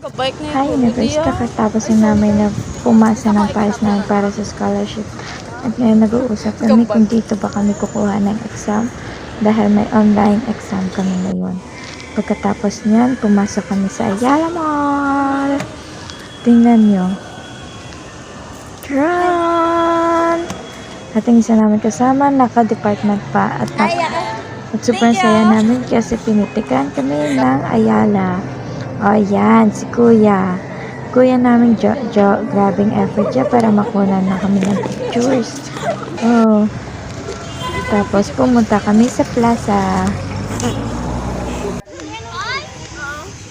Kabike na Hi, yung Universe. Kakatapos na namin na pumasa ng pass namin para sa scholarship. At ngayon nag-uusap kami kung dito ba kami kukuha ng exam dahil may online exam kami ngayon. Pagkatapos niyan, pumasok kami sa Ayala Mall. Tingnan nyo. Tran! At ang isa namin kasama, naka-department pa. At sobrang saya namin kasi pinitikan kami ng Ayala. O yan, si Kuya. Kuya namin grabing effort siya para makunan na kami ng pictures. Oh. Tapos pumunta kami sa plaza.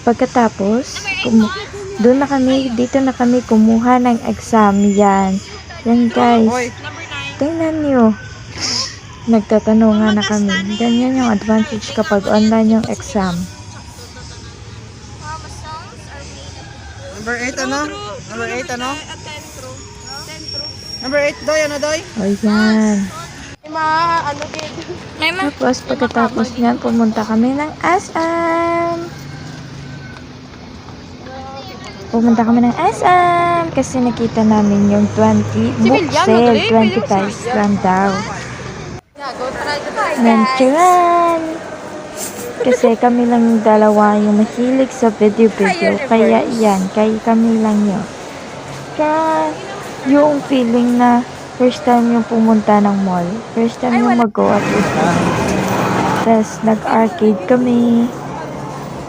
Pagkatapos, doon na kami, dito na kami kumuha ng exam. Yan. Yan guys. Tingnan nyo. Nagtatanungan na kami. Ganyan yung advantage kapag online yung exam. Number 8 ano? Number 8 ano? Number 8 doy, ano doy? O yan. May Tapos pagkatapos niyan, pumunta kami ng SM. Kasi nakita namin yung 20 book sale, 20 times lang daw. Nanchuran! Kasi kami lang yung dalawa yung mahilig sa video. Kaya yan, kaya kami lang yun. Kaya yung feeling na first time yung pumunta ng mall. First time yung mag-go at tapos nag-arcade kami.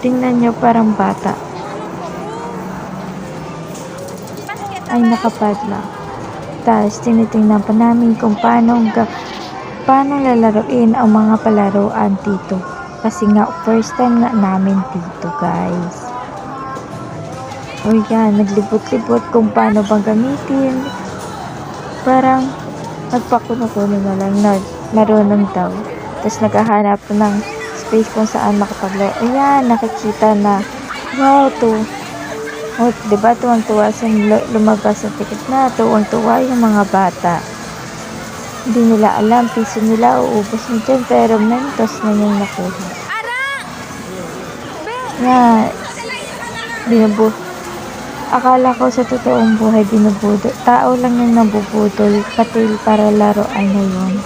Tingnan nyo parang bata. Ay nakapadlock. Tapos tinitingnan pa namin kung paano lalaruin ang mga palaruan dito. Kasi nga first time nga namin dito guys. O yan, naglibot-libot kung paano bang gamitin. Parang nagpakuno-kuno na lang na marunong daw. Tapos naghahanap ng space kung saan makapaglaro. Ayan, nakikita na. Wow, to. O, diba tuwang-tuwa sa lumabas sa ticket na. Tuwang-tuwa yung mga bata. Hindi nila alam, piso nila uubos na dyan. Pero mentos na yung nakuha. Yan. Akala ko sa totoong buhay binubudol. Tao lang yung nabubudol. Patil para laruan na yun.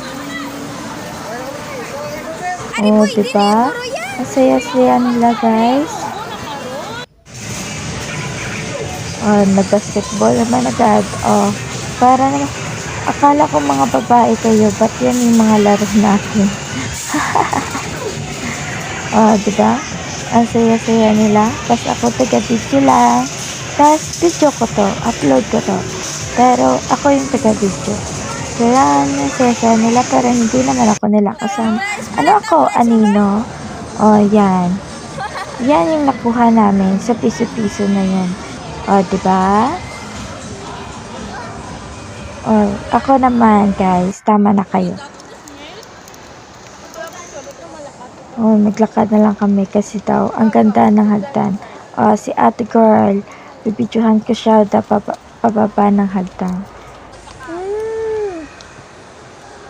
O, diba? Masaya-saya nila guys. O, nag-basketball naman agad. O, para naman. Akala ko mga babae kayo. Ba't yan yung mga laro natin? O, diba? Ang saya-saya nila. Tapos ako taga-video lang. Tapos video ko to. Upload ko to. Pero ako yung taga-video. Kaya yung saya-saya nila. Pero hindi naman ako nila kasama. Ano ako? Anino? O, yan. Yan yung nakuha namin sa piso-piso na yan. O, diba? O, ako naman guys. Tama na kayo. Oh, naglakad na lang kami kasi daw ang ganda ng hagdan. Oh, si ate girl, bibidyohan ko siya pababa ng hagdan.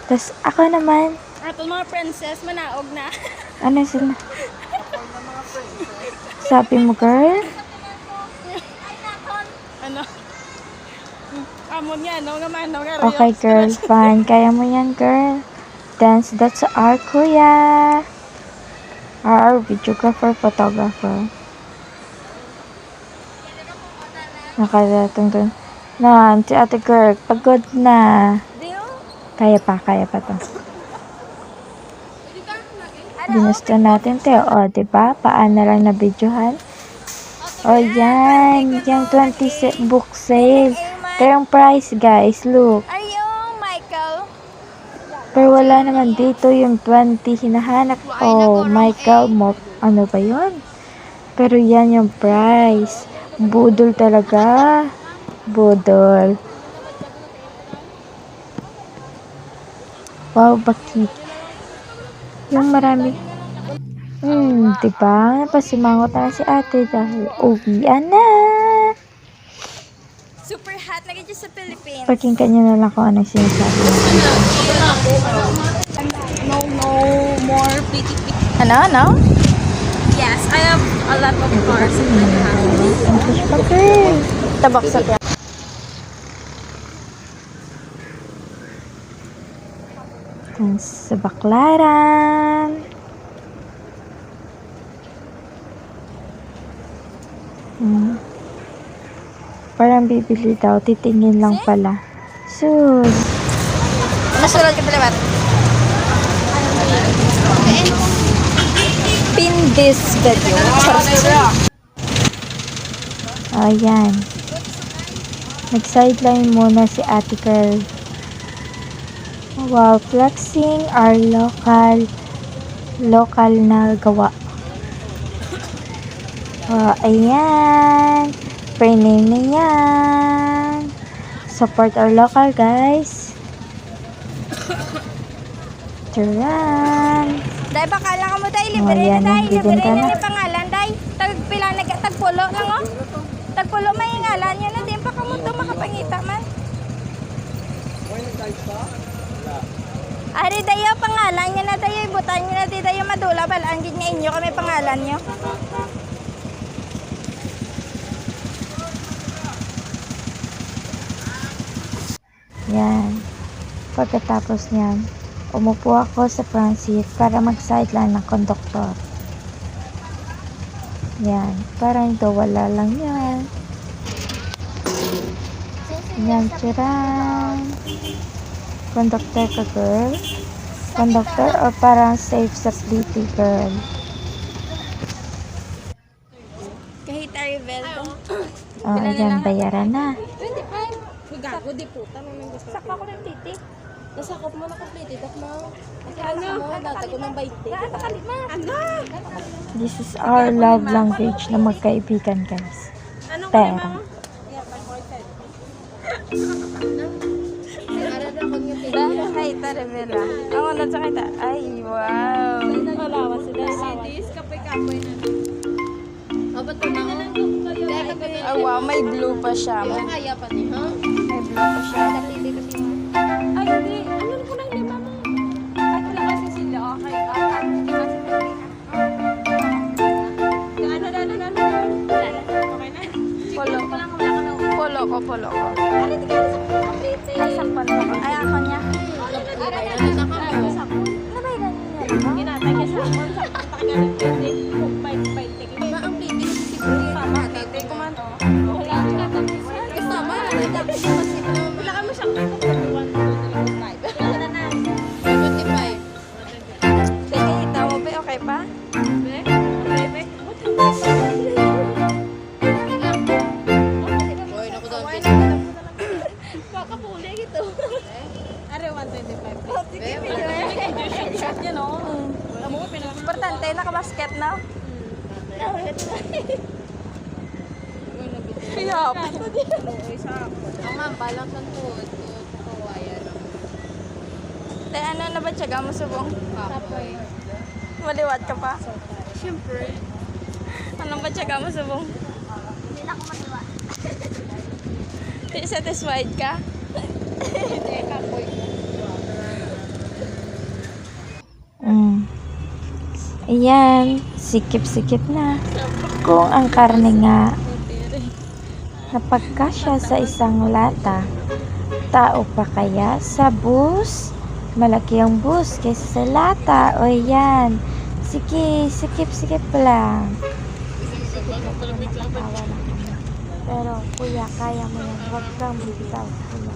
Tapos ako naman. Ato mga princess, manaog na. Ano sila? Sabi mo girl? Ano? Amon nga, no? Nga, Okay girl, fine. Kaya mo yan girl. Dance, that's our kuya. Our videographer, photographer. Nakadatong doon. Na, si ate girl, pagod na. Kaya pa to. Ginusto natin to. O, diba? Paano lang na videohan? O, yan. Yung 20 book sale. Pero yung price, guys, look. Are you Michael? Pero wala naman dito yung 20 hinahanap. Oh, Michael, ano ba yun? Pero yan yung price. Budol talaga. Budol. Wow, bakit? Yung marami. Diba? Napasimangot na si ate dahil uwian na. Super hot lagi dyan sa Philippines. Pakinggan nyo na lang kung anong sinasabi. No more piti. Ano? Yes, I have a lot of cars in my house. Ang fish pa, girl. Tabak sa kaya. Ang sa Baklaran. Parang bibili daw, titingin lang pala. Sus! Nasulat ka talabat. Pin this video. Ayan. Nag-sideline muna si Ate Girl. While flexing our local na gawa. Ayan. Free name na yan. Support our local, guys. Turan. Dahil baka lang mo tayo, Oh, libre yan, na tayo. bigyan Libre ka na na. ni pangalan tayo. Tagpila na, tagpulo lang o. Tagpulo may ngalan yun na din. Baka mo ito makapangita man. Ari tayo, pangalan niya na tayo. Ibutan niya na tayo madula. Balangin nga inyo kami pangalan niyo. Yan. Pagkatapos niyan, umupo ako sa front seat para mag-sideline ng konduktor. Yan. Parang wala lang yan. Yan, tsuran. Konduktor ka, girl? Konduktor o parang safe sa pretty girl? Kahit Ariveldo. O, ayan, bayaran na. 25. Gago, di puta. Sakma ko ng titi. Nasakop mo na complete. Ito mo. Ano? Datago ng 20. Ano? This is our love language na magkaibigan, guys. Pera. Ay, tarevela. Ang ano sa kita? Ay, wow. Wala sila. CDs, kapoy-kapoy na. O, ba't ito na? Oh, wow, may blue pa siya. Kaya pa niya, ha? May blue pa siya. Ay, hindi. Ano ko lang lima mo? At wala kasi sila. Okay. At hindi kasi pwede. Ano? Okay na? Polo. Wala ka na. Polo ko. Ano, di ka na Ay, sakpan ko. Ay, ako niya. Ano ba yun niya? Ginatay niya sa akin. Sa pagkakagal ng pwede. Kung bite-bite. Ba, ang pwede kasi siguro sama. Pwede ko man. Wala ka na. Kasama. Wala ka mo siyang 1, 2, 3, 4, 5. Wala na. 25. Sige, itaw mo ba? Okay pa? Kakapuli ito. Are 125. Shot niya, no? Importante, nakabasket na. Yup. Ang ma'am, balance ang food. Kawayan. Te, ano na ba tiyaga mo subong? Kapoy. Maliwat ka pa? Siyempre. Anong ba tiyaga mo subong? Hindi na ako maliwa. Di satisfied ka? Hindi, kapoy. Ayan, sikip-sikip na. Kung ang karne nga napagkasya sa isang lata, tao pa kaya sa bus? Malaki ang bus kaysa sa lata. O yan. Sige, sikip-sikip lang. Pero kuya, kaya mo yan. Huwag kang bitaw, kuya.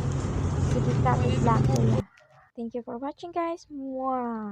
Sige, kapit lang, kuya. Thank you for watching, guys. Mwah!